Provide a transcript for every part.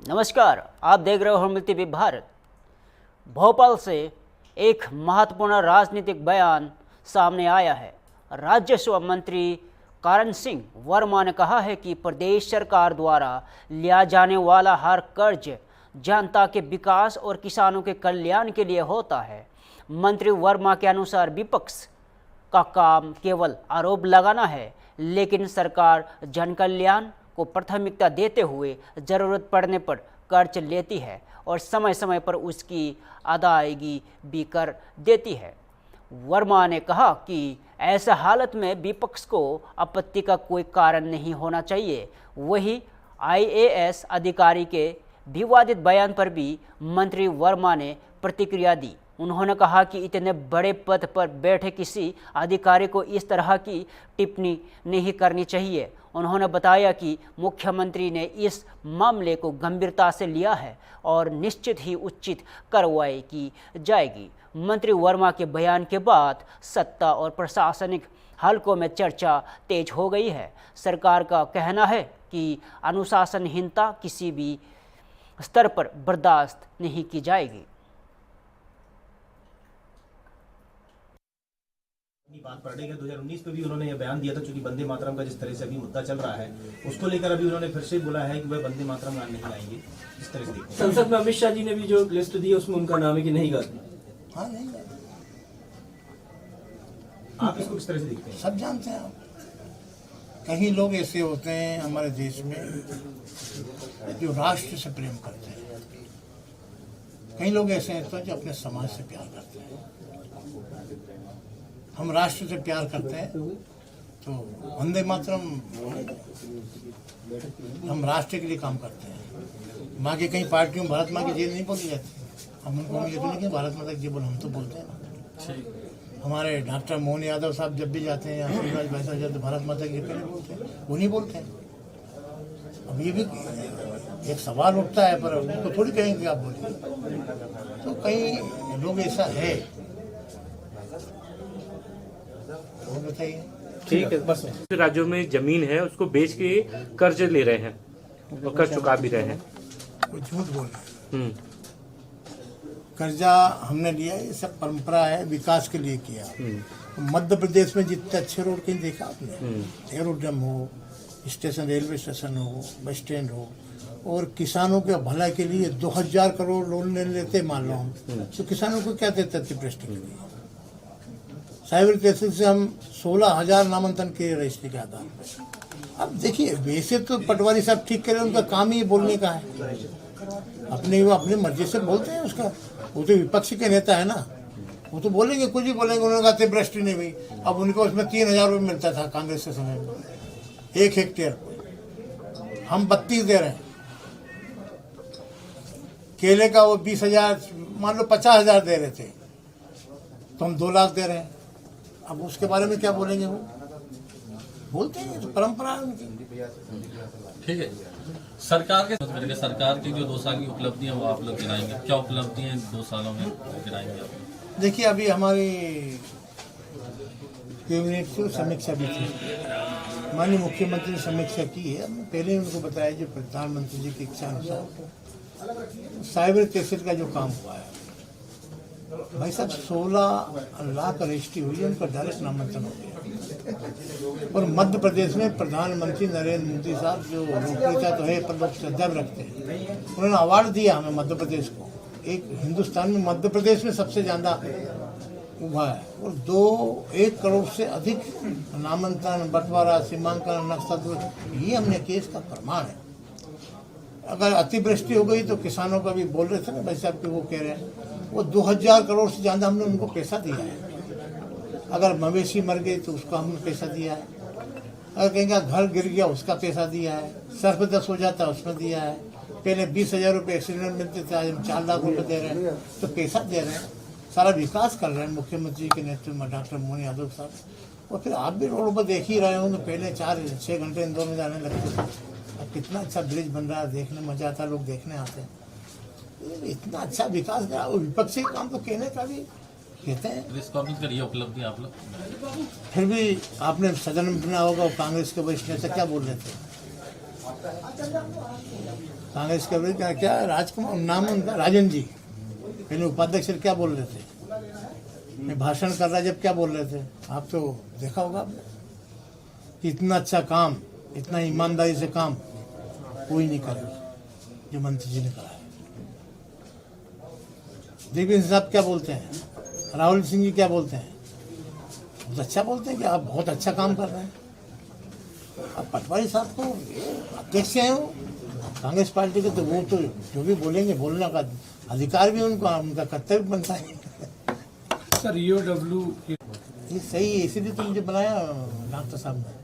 नमस्कार, आप देख रहे हो हर्मल टीवी भारत। भोपाल से एक महत्वपूर्ण राजनीतिक बयान सामने आया है। राजस्व मंत्री करण सिंह वर्मा ने कहा है कि प्रदेश सरकार द्वारा लिया जाने वाला हर कर्ज जनता के विकास और किसानों के कल्याण के लिए होता है। मंत्री वर्मा के अनुसार विपक्ष का काम केवल आरोप लगाना है, लेकिन सरकार जन कल्याण को प्राथमिकता देते हुए जरूरत पड़ने पर कर्ज लेती है और समय समय पर उसकी अदायगी भी कर देती है। वर्मा ने कहा कि ऐसा हालत में विपक्ष को आपत्ति का कोई कारण नहीं होना चाहिए। वही आईएएस अधिकारी के विवादित बयान पर भी मंत्री वर्मा ने प्रतिक्रिया दी। उन्होंने कहा कि इतने बड़े पद पर बैठे किसी अधिकारी को इस तरह की टिप्पणी नहीं करनी चाहिए। उन्होंने बताया कि मुख्यमंत्री ने इस मामले को गंभीरता से लिया है और निश्चित ही उचित कार्रवाई की जाएगी। मंत्री वर्मा के बयान के बाद सत्ता और प्रशासनिक हलकों में चर्चा तेज हो गई है। सरकार का कहना है कि अनुशासनहीनता किसी भी स्तर पर बर्दाश्त नहीं की जाएगी। बात पड़ेगा 2019 में भी उन्होंने यह बयान दिया था, चूंकि वंदे मातरम का जिस तरह से अभी मुद्दा चल रहा है उसको लेकर अभी उन्होंने फिर से बोला है कि वह वंदे मातरम गान नहीं गाएंगे। इस तरह से संसद में अमित शाह जी ने भी जो लिस्ट दी है उसमें उनका नाम है कि नहीं गाते। हाँ, नहीं गाते। आप इसको किस तरह से देखते हैं? सब जानते हैं आप। कहीं लोग ऐसे होते हैं हमारे देश में जो राष्ट्र से प्रेम करते हैं, कई लोग ऐसे हैं जो अपने समाज से प्यार करते हैं। हम राष्ट्र से प्यार करते हैं तो वंदे मातरम, हम राष्ट्र के लिए काम करते हैं। माँ की कई पार्टियों भारत माँ की जय नहीं बोली जाती, हम उनको ये तो नहीं कि भारत माता की जय बोल, हम तो बोलते हैं ना। हमारे डॉक्टर मोहन यादव साहब जब भी जाते हैं या शिवराज भाई साहब जाते भारत माता की पहले बोलते हैं, वो नहीं बोलते हैं। अब ये भी एक सवाल उठता है, पर उनको थोड़ी कहेंगे आप बोलिए। तो कई लोग ऐसा है। बताइए। ठीक है, बस राज्यों में जमीन है उसको बेच के कर्ज ले रहे हैं और कर्ज चुका भी रहे हैं। वो झूठ बोल रहे हैं। कर्जा हमने लिया, ये सब परंपरा है, विकास के लिए किया। मध्य प्रदेश में जितने अच्छे रोड कहीं देखा आपने? एरोड्रम हो, स्टेशन, रेलवे स्टेशन हो, बस स्टैंड हो, और किसानों के भलाई के लिए 2000 करोड़ लोन ले लेते मान लो हम, तो किसानों को क्या देते अतिवृष्टि के लिए? साइबर तहसील से हम 16,000 नामांकन किए रजिस्ट्री के आधार पर। अब देखिए, वैसे तो पटवारी साहब ठीक करे, उनका काम ही बोलने का है, वो अपनी मर्जी से बोलते हैं। उसका वो तो विपक्ष के नेता है ना, वो तो बोलेंगे, कुछ ही बोलेंगे। उन्होंने कहा अतिवृष्टि नहीं हुई, अब उनको उसमें 3,000 रुपये मिलता था कांग्रेस के समय में 1 हेक्टेयर को, हम 32 दे रहे हैं। केले का वो 20,000, मान लो 50,000 दे रहे थे, तो हम 2 लाख दे रहे हैं। अब उसके बारे में क्या बोलेंगे? वो बोलते हैं, तो परंपरा है उनकी। ठीक है, सरकार की जो 2 साल की उपलब्धियां वो आप लोग गिनाएंगे, क्या उपलब्धियां 2 सालों में गिनाएंगे आप? देखिए, अभी हमारी कैबिनेट से समीक्षा भी थी, माननीय मुख्यमंत्री ने समीक्षा की है। हमने पहले उनको बताया जो प्रधानमंत्री जी की इच्छा अनुसार साइबर तहसील का जो काम हुआ है, भाई साहब 16 लाख रजिस्ट्री हुई है, उनका डायरेक्ट नामांकन हो गया। और मध्य प्रदेश में प्रधानमंत्री नरेंद्र मोदी साहब जो लोकप्रियता तो है पर लोग श्रद्धा भी रखते हैं, उन्होंने अवार्ड दिया हमें मध्य प्रदेश को। एक हिंदुस्तान में मध्य प्रदेश में सबसे ज़्यादा हुआ है, और 1 करोड़ से अधिक नामांकन, बंटवारा, सीमांकन, नक्शा, ये हमने केस का प्रमाण है। अगर अतिवृष्टि हो गई तो किसानों का भी बोल रहे थे ना भाई साहब कि वो कह रहे हैं, वो 2000 करोड़ से ज़्यादा हमने उनको पैसा दिया है। अगर मवेशी मर गई तो उसका हमने पैसा दिया है। अगर कहेंगे घर गिर गया उसका पैसा दिया है। सर्पदस्त हो जाता है उसमें दिया है। पहले 20,000 रुपये एक्सीडेंट मिलते थे, आज हम 4 लाख रुपये दे रहे हैं, तो पैसा दे रहे हैं। सारा विकास कर रहे हैं मुख्यमंत्री के नेतृत्व में डॉक्टर मोहन यादव साहब। और फिर आप भी रोड पर देख ही रहे हो, तो पहले 4-6 घंटे इंदौर में जाने लगते थे, अब कितना अच्छा ब्रिज बन रहा है, देखने मजा आता है, लोग देखने आते हैं। इतना अच्छा विकास करा, वो विपक्षी काम तो कहने का भी कहते हैं। उपलब्धि आप लोग फिर भी आपने सदन में सुना होगा, कांग्रेस के वरिष्ठ नेता क्या बोल रहे थे? कांग्रेस के विरुद्ध क्या राजकुमार नाम है उनका, राजन जी पहले उपाध्यक्ष क्या बोल रहे थे, मैं भाषण कर रहा जब क्या बोल रहे थे, आप तो देखा होगा आपने कि इतना अच्छा काम, इतना ईमानदारी से काम कोई नहीं करेगा जो मंत्री जी ने करा है। दिग्विजय साहब क्या बोलते हैं, राहुल सिंह जी क्या बोलते हैं, बहुत अच्छा बोलते हैं कि आप बहुत अच्छा काम कर रहे हैं। अब पटवारी साहब तो अध्यक्ष हैं वो कांग्रेस पार्टी के, तो वो तो जो भी बोलेंगे बोलने का अधिकार भी उनका कर्तव्य बनता है। सर EOW ये सही है, इसीलिए तो मुझे बनाया डॉक्टर साहब ने।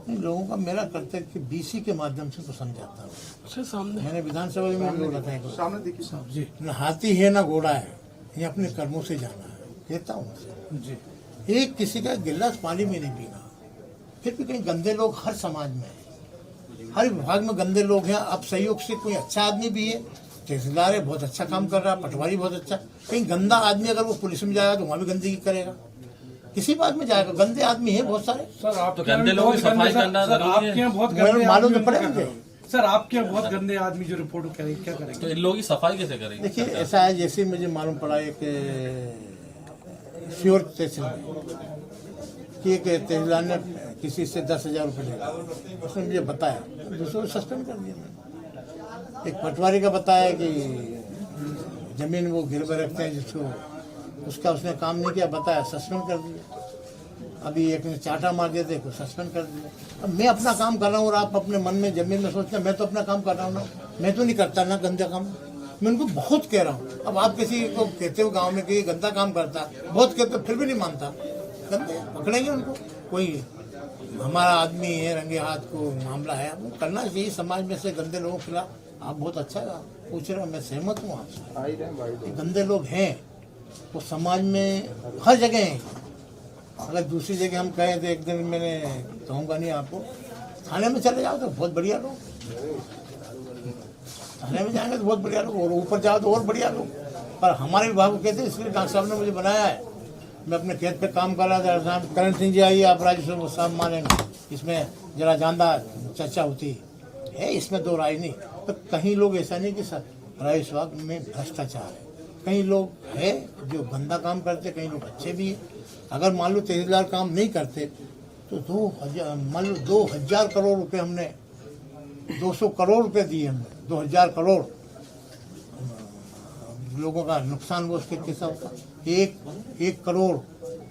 इन लोगों का मेरा कर्तव्य कि BC के माध्यम से तो समझाता हूँ। मैंने विधानसभा में बोला था सामने देखिए, न हाथी है ना घोड़ा है, ये अपने कर्मों से जाना है, कहता हूँ जी। एक किसी का गिलास पानी में नहीं पीना, फिर भी कहीं गंदे लोग हर समाज में है, हर विभाग में गंदे लोग हैं। अब सहयोग से कोई अच्छा आदमी भी है, तहसीलदार है बहुत अच्छा काम कर रहा है, पटवारी बहुत अच्छा, कहीं गंदा आदमी अगर वो पुलिस में जाएगा तो वहाँ भी गंदगी करेगा, किसी बात में जाएगा, गंदे आदमी है बहुत सारे। सर आप तो गंदे लोगों की सफाई करना जरूरी है। बहुत मालूम तो पड़े मुझे। सर आपके यहाँ बहुत गंदे आदमी जो रिपोर्ट करेंगे, क्या करेंगे? तो इन लोगों की सफाई कैसे करेंगे? देखिए ऐसा है, जैसे मुझे मालूम पड़ा एक श्योर तहसील में कि एक तहसीलदार ने किसी से 10,000 रुपये लिया, उसने मुझे बताया, दूसरे को सस्पेंड कर दिया मैंने। एक पटवारी का बताया कि जमीन वो गिरवे रखते हैं जिसको, उसका उसने काम नहीं किया, बताया, सस्पेंड कर दिया। अभी एक ने चाटा मार दिया, देखो सस्पेंड कर दिया। अब मैं अपना काम कर रहा हूँ और आप अपने मन में जमीन में सोचते हैं मैं तो अपना काम कर रहा हूँ ना, मैं तो नहीं करता ना गंदा काम, मैं उनको बहुत कह रहा हूँ। अब आप किसी को कहते हो गांव में कि ये गंदा काम करता, बहुत कहते फिर भी नहीं मानता, गंदे पकड़ेंगे उनको। कोई हमारा आदमी है, रंगे हाथ को मामला है, वो करना चाहिए समाज में से गंदे लोगों के खिलाफ। आप बहुत अच्छा पूछ रहे हो, मैं सहमत हूँ आपसे। गंदे लोग हैं वो समाज में हर जगह हैं। अगर दूसरी जगह हम कहें तो एक दिन मैंने कहूँगा नहीं आपको, थाने में चले जाओ तो बहुत बढ़िया लोग, थाने में जाएंगे तो बहुत बढ़िया लोग, और ऊपर जाओ तो और बढ़िया लोग। पर हमारे विभाग को कहते हैं, इसलिए डॉक्टर साहब ने मुझे बनाया है। मैं अपने खेत पे काम कर रहा था, करण सिंह जी आइए आप राजस्व साहब मानेंगे, इसमें जरा जानदार चर्चा होती है, इसमें दो राय नहीं। तो कहीं लोग ऐसा नहीं कि राजस्व में भ्रष्टाचार है, कई लोग है जो गंदा काम करते, कई लोग अच्छे भी हैं। अगर मान लो तहसीलदार काम नहीं करते तो 2000 मान लो 2000 करोड़ रुपए हमने 200 करोड़ रुपए दिए हमने, 2000 करोड़ लोगों का नुकसान वो उसके कैसा होता, एक करोड़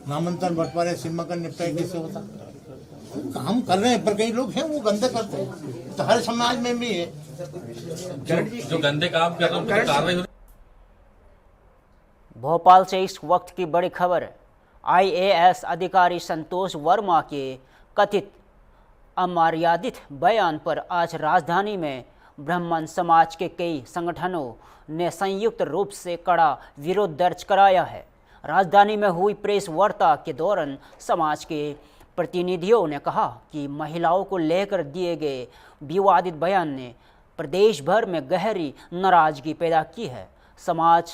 नामांतरण बंटवारे सिनेमा का निपटारा कैसे होता। काम कर रहे हैं पर कई लोग हैं वो गंदे करते हैं, तो हर समाज में भी है जो गंदे काम कर रहे हैं उन पर कार्रवाई हो। भोपाल से इस वक्त की बड़ी खबर है। IAS अधिकारी संतोष वर्मा के कथित अमर्यादित बयान पर आज राजधानी में ब्राह्मण समाज के कई संगठनों ने संयुक्त रूप से कड़ा विरोध दर्ज कराया है। राजधानी में हुई प्रेस वार्ता के दौरान समाज के प्रतिनिधियों ने कहा कि महिलाओं को लेकर दिए गए विवादित बयान ने प्रदेश भर में गहरी नाराजगी पैदा की है। समाज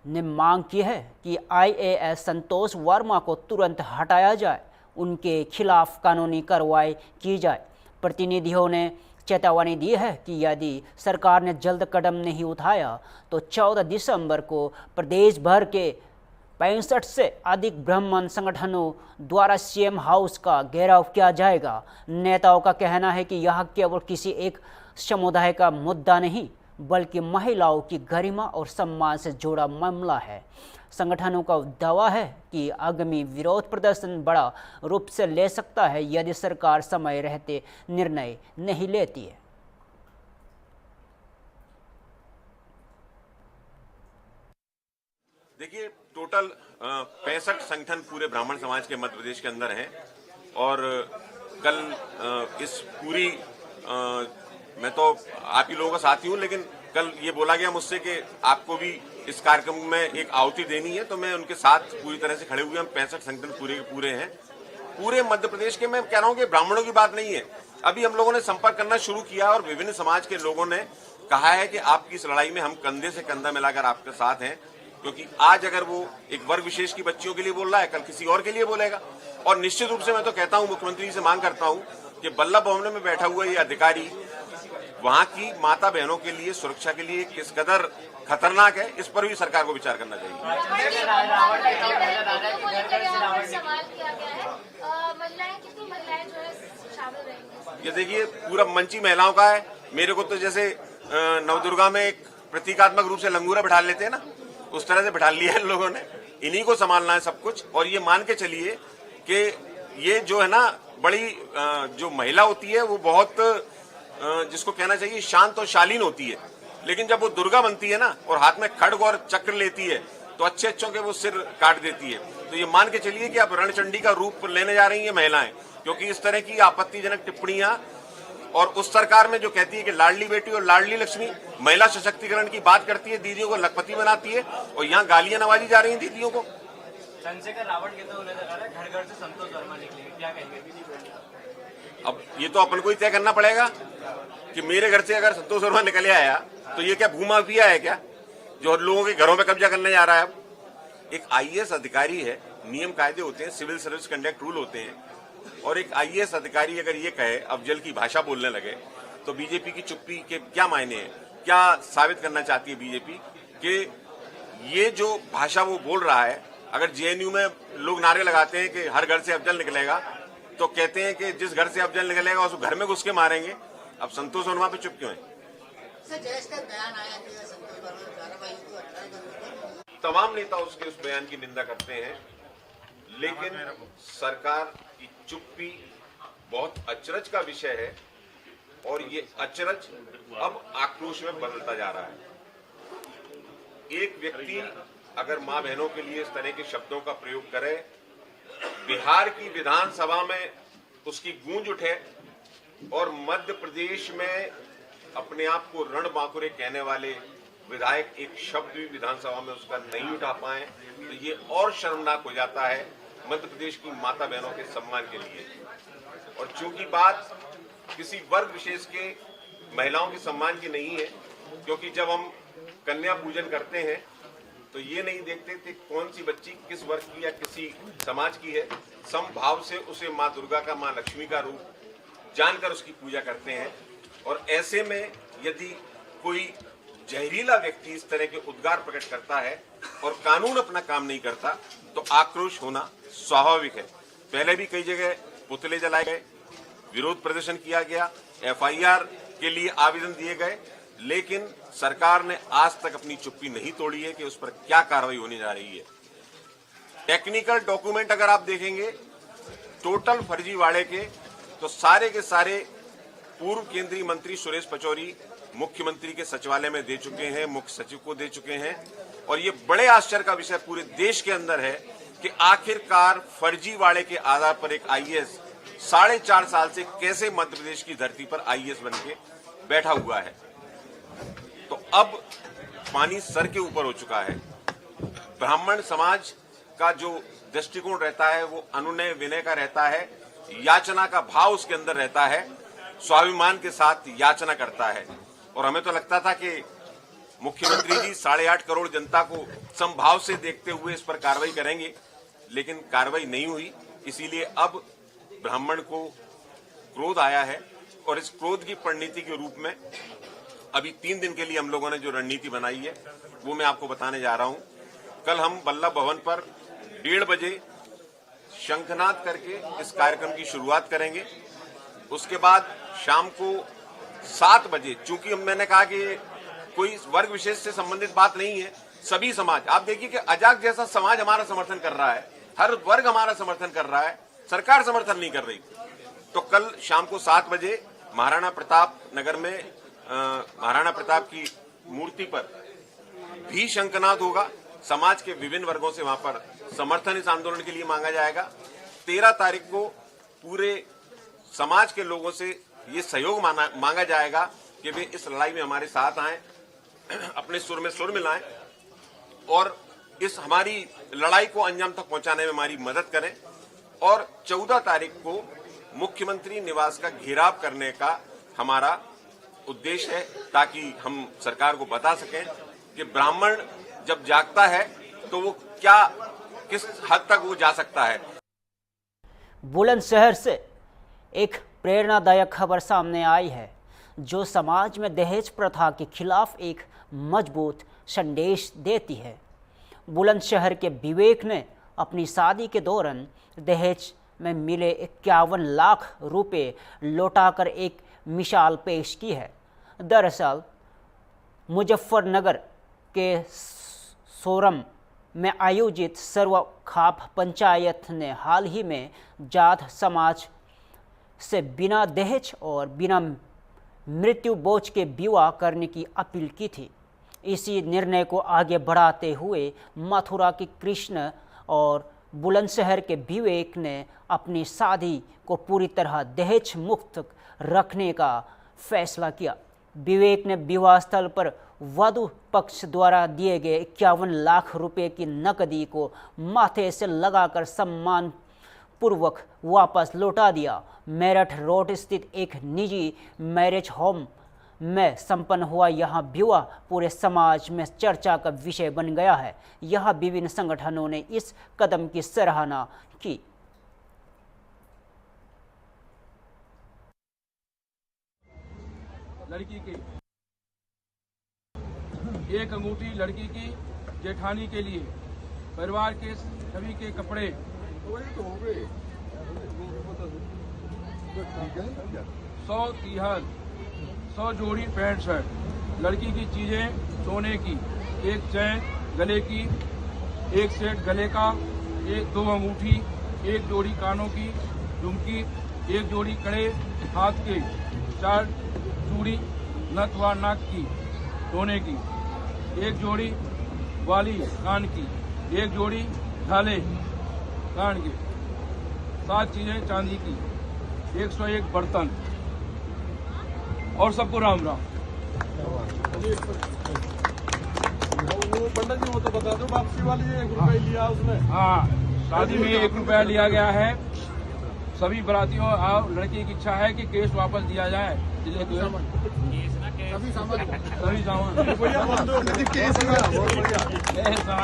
ने मांग की है कि IAS संतोष वर्मा को तुरंत हटाया जाए, उनके खिलाफ कानूनी कार्रवाई की जाए। प्रतिनिधियों ने चेतावनी दी है कि यदि सरकार ने जल्द कदम नहीं उठाया तो 14 दिसंबर को प्रदेश भर के 65 से अधिक ब्राह्मण संगठनों द्वारा CM हाउस का घेराव किया जाएगा। नेताओं का कहना है कि यह केवल किसी एक समुदाय का मुद्दा नहीं बल्कि महिलाओं की गरिमा और सम्मान से जुड़ा मामला है। संगठनों का दावा है कि आगामी विरोध प्रदर्शन बड़ा रूप से ले सकता है यदि सरकार समय रहते निर्णय नहीं लेती है। देखिए, टोटल 65 संगठन पूरे ब्राह्मण समाज के मध्य प्रदेश के अंदर हैं और कल इस पूरी मैं तो आप ही लोगों का साथी हूं, लेकिन कल ये बोला गया मुझसे कि आपको भी इस कार्यक्रम में एक आहुति देनी है, तो मैं उनके साथ पूरी तरह से खड़े हुए। हम 65 संगठन पूरे के पूरे हैं, पूरे मध्य प्रदेश के। मैं कह रहा हूं कि ब्राह्मणों की बात नहीं है, अभी हम लोगों ने संपर्क करना शुरू किया और विभिन्न समाज के लोगों ने कहा है कि आपकी इस लड़ाई में हम कंधे से कंधा मिलाकर आपके साथ हैं, क्योंकि आज अगर वो एक वर्ग विशेष की बच्चियों के लिए बोल रहा है, कल किसी और के लिए बोलेगा। और निश्चित रूप से मैं तो कहता हूं, मुख्यमंत्री जी से मांग करता हूं कि बल्लभ भवन में बैठा हुआ ये अधिकारी वहां की माता बहनों के लिए सुरक्षा के लिए किस कदर खतरनाक है, इस पर भी सरकार को विचार करना चाहिए। सवाल किया गया है, महिलाएं कितनी महिलाएं जो है शामिल रहेंगी? ये देखिए पूरा मंच ही महिलाओं का है। मेरे को तो जैसे नवदुर्गा में एक प्रतीकात्मक रूप से लंगूरा बिठा लेते हैं ना, उस तरह से बिठा लिया है लोगों ने। इन्हीं को संभालना है सब कुछ। और ये मान के चलिए कि ये जो है ना बड़ी जो महिला होती है वो बहुत जिसको कहना चाहिए शांत और शालीन होती है, लेकिन जब वो दुर्गा बनती है ना और हाथ में खड्ग और चक्र लेती है तो अच्छे अच्छों के वो सिर काट देती है। तो ये मान के चलिए कि अब रणचंडी का रूप लेने जा रही है महिलाएं, क्योंकि इस तरह की आपत्तिजनक टिप्पणियां और उस सरकार में जो कहती है कि लाडली बेटी और लाडली लक्ष्मी महिला सशक्तिकरण की बात करती है, दीदियों को लखपति बनाती है, और यहाँ गालियां नवाजी जा रही हैं दीदियों को। चंद्रशेखर रावत के तो उन्हें लगा घर घर से संतोष वर्मा निकलेंगे, क्या कहेंगे? अब ये तो अपन को ही तय करना पड़ेगा कि मेरे घर से अगर संतोष वर्मा निकल आया तो ये क्या भूमाफिया है क्या जो लोगों के घरों पे कब्जा करने जा रहा है? अब एक आईएएस अधिकारी है, नियम कायदे होते हैं, सिविल सर्विस कंडक्ट रूल होते हैं, और एक आईएएस अधिकारी अगर ये कहे अफजल की भाषा बोलने लगे तो बीजेपी की चुप्पी के क्या मायने हैं? क्या साबित करना चाहती है बीजेपी कि ये जो भाषा वो बोल रहा है? अगर जेएनयू में लोग नारे लगाते हैं कि हर घर से अफजल निकलेगा, तो कहते हैं कि जिस घर से अफजल निकलेगा उस घर में घुस के मारेंगे। अब संतोष वर्मा पे चुप क्यों है? तमाम नेता उसके उस बयान की निंदा करते हैं, लेकिन सरकार की चुप्पी बहुत अचरज का विषय है और ये अचरज अब आक्रोश में बदलता जा रहा है। एक व्यक्ति अगर मां बहनों के लिए इस तरह के शब्दों का प्रयोग करे, बिहार की विधानसभा में उसकी गूंज उठे और मध्य प्रदेश में अपने आप को रणबांकुरे कहने वाले विधायक एक शब्द भी विधानसभा में उसका नहीं उठा पाए, तो ये और शर्मनाक हो जाता है मध्य प्रदेश की माता बहनों के सम्मान के लिए। और चूंकि बात किसी वर्ग विशेष के महिलाओं के सम्मान की नहीं है, क्योंकि जब हम कन्या पूजन करते हैं तो ये नहीं देखते थे कौन सी बच्ची किस वर्ग की या किसी समाज की है, समभाव से उसे माँ दुर्गा का, माँ लक्ष्मी का रूप जानकर उसकी पूजा करते हैं। और ऐसे में यदि कोई जहरीला व्यक्ति इस तरह के उद्गार प्रकट करता है और कानून अपना काम नहीं करता तो आक्रोश होना स्वाभाविक है। पहले भी कई जगह पुतले जलाए गए, विरोध प्रदर्शन किया गया, एफआईआर के लिए आवेदन दिए गए, लेकिन सरकार ने आज तक अपनी चुप्पी नहीं तोड़ी है कि उस पर क्या कार्रवाई होने जा रही है। टेक्निकल डॉक्यूमेंट अगर आप देखेंगे टोटल फर्जीवाड़े के, तो सारे के सारे पूर्व केंद्रीय मंत्री सुरेश पचौरी मुख्यमंत्री के सचिवालय में दे चुके हैं, मुख्य सचिव को दे चुके हैं। और ये बड़े आश्चर्य का विषय पूरे देश के अंदर है कि आखिरकार फर्जीवाड़े के आधार पर एक आईएएस 4.5 साल से कैसे मध्य प्रदेश की धरती पर आईएएस बन के बैठा हुआ है। तो अब पानी सर के ऊपर हो चुका है। ब्राह्मण समाज का जो दृष्टिकोण रहता है वो अनुनय विनय का रहता है, याचना का भाव उसके अंदर रहता है, स्वाभिमान के साथ याचना करता है। और हमें तो लगता था कि मुख्यमंत्री जी 8.5 करोड़ जनता को समभाव से देखते हुए इस पर कार्रवाई करेंगे, लेकिन कार्रवाई नहीं हुई। इसीलिए अब ब्राह्मण को क्रोध आया है और इस क्रोध की परिणति के रूप में अभी 3 दिन के लिए हम लोगों ने जो रणनीति बनाई है वो मैं आपको बताने जा रहा हूं। कल हम वल्लभ भवन पर 1:30 बजे शंखनाद करके इस कार्यक्रम की शुरुआत करेंगे। उसके बाद शाम को 7 बजे, चूंकि मैंने कहा कि कोई वर्ग विशेष से संबंधित बात नहीं है, सभी समाज, आप देखिए कि अजाक जैसा समाज हमारा समर्थन कर रहा है, हर वर्ग हमारा समर्थन कर रहा है, सरकार समर्थन नहीं कर रही। तो कल शाम को 7 बजे महाराणा प्रताप नगर में महाराणा प्रताप की मूर्ति पर भी शंखनाद होगा। समाज के विभिन्न वर्गों से वहां पर समर्थन इस आंदोलन के लिए मांगा जाएगा। 13 तारीख को पूरे समाज के लोगों से ये सहयोग मांगा जाएगा कि वे इस लड़ाई में हमारे साथ आएं, अपने सुर में सुर मिलाएं और इस हमारी लड़ाई को अंजाम तक पहुंचाने में हमारी मदद करें। और 14 तारीख को मुख्यमंत्री निवास का घेराव करने का हमारा उद्देश्य है, ताकि हम सरकार को बता सकें कि ब्राह्मण जब जागता है तो वो क्या, किस हद तक वो जा सकता है। बुलंदशहर से एक प्रेरणादायक खबर सामने आई है, जो समाज में दहेज प्रथा के खिलाफ एक मजबूत संदेश देती है। बुलंदशहर के विवेक ने अपनी शादी के दौरान दहेज में मिले 51 लाख रुपए लौटाकर एक मिसाल पेश की है। दरअसल मुजफ्फरनगर के सोरम में आयोजित सर्वखाप पंचायत ने हाल ही में जाट समाज से बिना दहेज और बिना मृत्यु बोझ के विवाह करने की अपील की थी। इसी निर्णय को आगे बढ़ाते हुए मथुरा के कृष्ण और बुलंदशहर के विवेक ने अपनी शादी को पूरी तरह दहेज मुक्त रखने का फैसला किया। विवेक ने विवाह स्थल पर वधु पक्ष द्वारा दिए गए 51 लाख रुपए की नकदी को माथे से लगाकर सम्मान पूर्वक वापस लौटा दिया। मेरठ रोड स्थित एक निजी मैरिज होम में संपन्न हुआ यह विवाह पूरे समाज में चर्चा का विषय बन गया है। यह विभिन्न संगठनों ने इस कदम की सराहना की। लड़की की एक अंगूठी लड़की की जेठानी के लिए, परिवार के सभी के कपड़े 100 तिहार 100 जोड़ी पैंट शर्ट, लड़की की चीजें सोने की, एक चैन गले की, एक सेट गले का, दो अंगूठी, एक जोड़ी कानों की झुमकी, एक जोड़ी कड़े हाथ के, 4 चूड़ी नथ व नाक की सोने की, एक जोड़ी वाली कान की, एक जोड़ी ढाले कान के, 7 चीजें चांदी की, 101 बर्तन। और सबको राम राम। वो पंडित जी वो तो बता दो, वापसी वाली 1 रुपया लिया उसने। हाँ, शादी में 1 रुपया लिया गया है। सभी बरातियों और लड़की की इच्छा है कि केस वापस दिया जाए। सभी सामान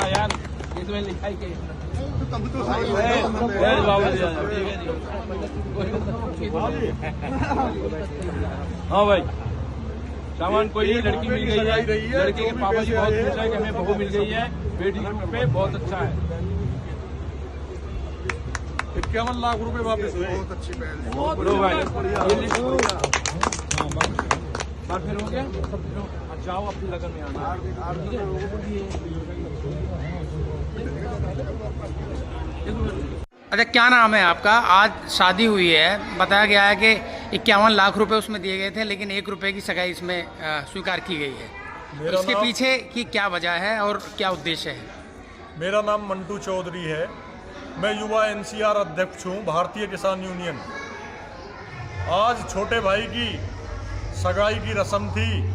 यार, इसमें लिखाई के हाँ भाई, सामान कोई लड़की मिल गई है। लड़के के पापा जी बहुत खुश है कि हमें बहू मिल गई है। बेटी के रूप में बहुत अच्छा है। 51 लाख रुपए वापस हुए। बहुत अच्छी पहल। लो भाई, और फिर हो गया। जाओ अपनी लगन में आना। अच्छा, क्या नाम है आपका? आज शादी हुई है, बताया गया है कि 51 लाख रुपए उसमें दिए गए थे, लेकिन 1 रुपए की सगाई इसमें स्वीकार की गई है। इसके पीछे की क्या वजह है और क्या उद्देश्य है? मेरा नाम मंटू चौधरी है। मैं युवा NCR अध्यक्ष हूँ, भारतीय किसान यूनियन। आज छोटे भाई की सगाई की रस्म थी।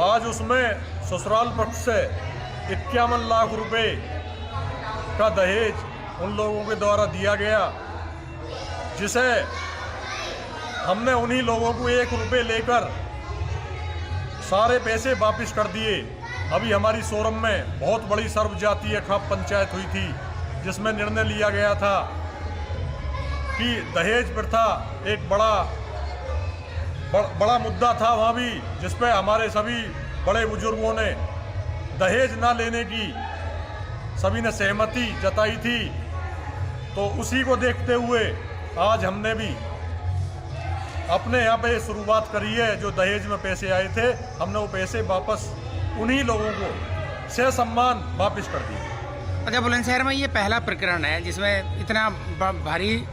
आज उसमें ससुराल पक्ष से 51 लाख रुपए का दहेज उन लोगों के द्वारा दिया गया, जिसे हमने उन्हीं लोगों को 1 रुपये लेकर सारे पैसे वापस कर दिए। अभी हमारी सोरम में बहुत बड़ी सर्वजातीय खाप पंचायत हुई थी, जिसमें निर्णय लिया गया था कि दहेज प्रथा एक बड़ा मुद्दा था वहाँ भी, जिस पे हमारे सभी बड़े बुजुर्गों ने दहेज ना लेने की सभी ने सहमति जताई थी। तो उसी को देखते हुए आज हमने भी अपने यहाँ पे शुरुआत करी है। जो दहेज में पैसे आए थे, हमने वो पैसे वापस उन्हीं लोगों को से सम्मान वापस कर दिए। अच्छा, बुलंदशहर में ये पहला प्रकरण है जिसमें इतना भारी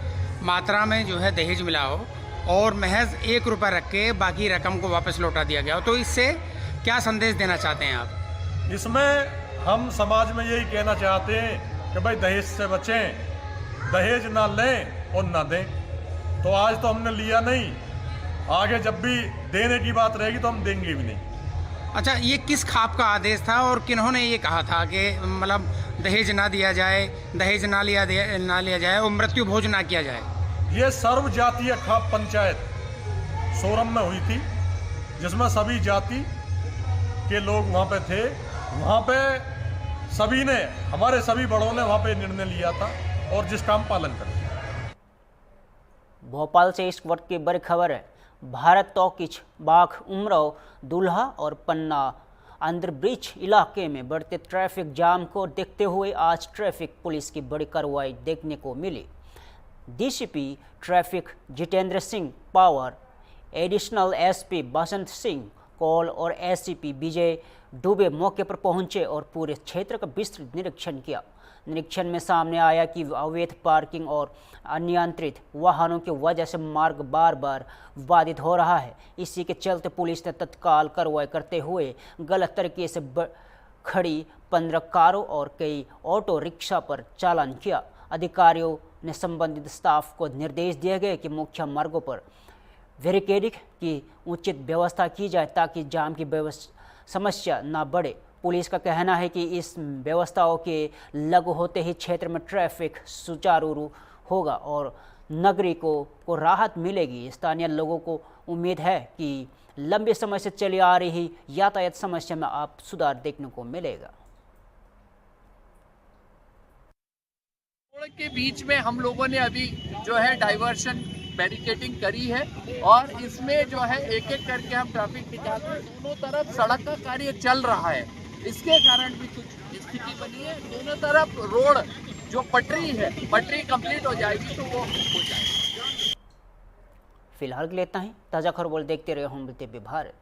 मात्रा में जो है दहेज मिला हो और महज 1 रुपया रख के बाकी रकम को वापस लौटा दिया गया हो। तो इससे क्या संदेश देना चाहते हैं आप? इसमें हम समाज में यही कहना चाहते हैं कि भाई दहेज से बचें, दहेज ना लें और ना दें। तो आज तो हमने लिया नहीं, आगे जब भी देने की बात रहेगी तो हम देंगे भी नहीं। अच्छा, ये किस खाप का आदेश था और किन्होंने ये कहा था कि मतलब दहेज ना दिया जाए, दहेज ना लिया जाए और मृत्यु भोज ना किया जाए? ये सर्व जातीय खाप पंचायत सोरम में हुई थी, जिसमें सभी जाति के लोग वहाँ पे थे। वहाँ पे सभी ने, हमारे सभी बड़ों ने वहाँ पे निर्णय लिया था और जिसका हम पालन करते हैं। भोपाल से इस वक्त की बड़ी खबर है। भारत टॉकीज, बाघ उमराव, दुल्हा और पन्ना अंडरब्रिज इलाके में बढ़ते ट्रैफिक जाम को देखते हुए आज ट्रैफिक पुलिस की बड़ी कार्रवाई देखने को मिली। DCP traffic Jitendra Singh Pawar, additional SP Basant Singh Kaul और एसीपी विजय दुबे मौके पर पहुंचे और पूरे क्षेत्र का विस्तृत निरीक्षण किया। निरीक्षण में सामने आया कि अवैध पार्किंग और अनियंत्रित वाहनों की वजह से मार्ग बार बार बाधित हो रहा है। इसी के चलते पुलिस ने तत्काल कार्रवाई करते हुए गलत तरीके से खड़ी 15 कारों और कई ऑटो रिक्शा पर चालान किया। अधिकारियों ने संबंधित स्टाफ को निर्देश दिए गए कि मुख्य मार्गों पर बैरिकेडिंग की उचित व्यवस्था की जाए ताकि जाम की समस्या न बढ़े। पुलिस का कहना है कि इस व्यवस्थाओं के लागू होते ही क्षेत्र में ट्रैफिक सुचारू होगा और नागरिकों को राहत मिलेगी। स्थानीय लोगों को उम्मीद है कि लंबे समय से चली आ रही यातायात समस्या में अब सुधार देखने को मिलेगा। रोड के बीच में हम लोगों ने अभी जो है डाइवर्शन बैरिकेडिंग करी है और इसमें जो है एक एक करके हम ट्रैफिक निकाल रहे हैं। दोनों तरफ सड़क का कार्य चल रहा है, इसके कारण भी कुछ स्थिति बनी है। दोनों तरफ रोड जो पटरी है, पटरी कंप्लीट हो जाएगी तो वो हो जाएगी। फिलहाल के लिए इतना ही। ताज़ा खबर देखते रहे होम टीवी भारत।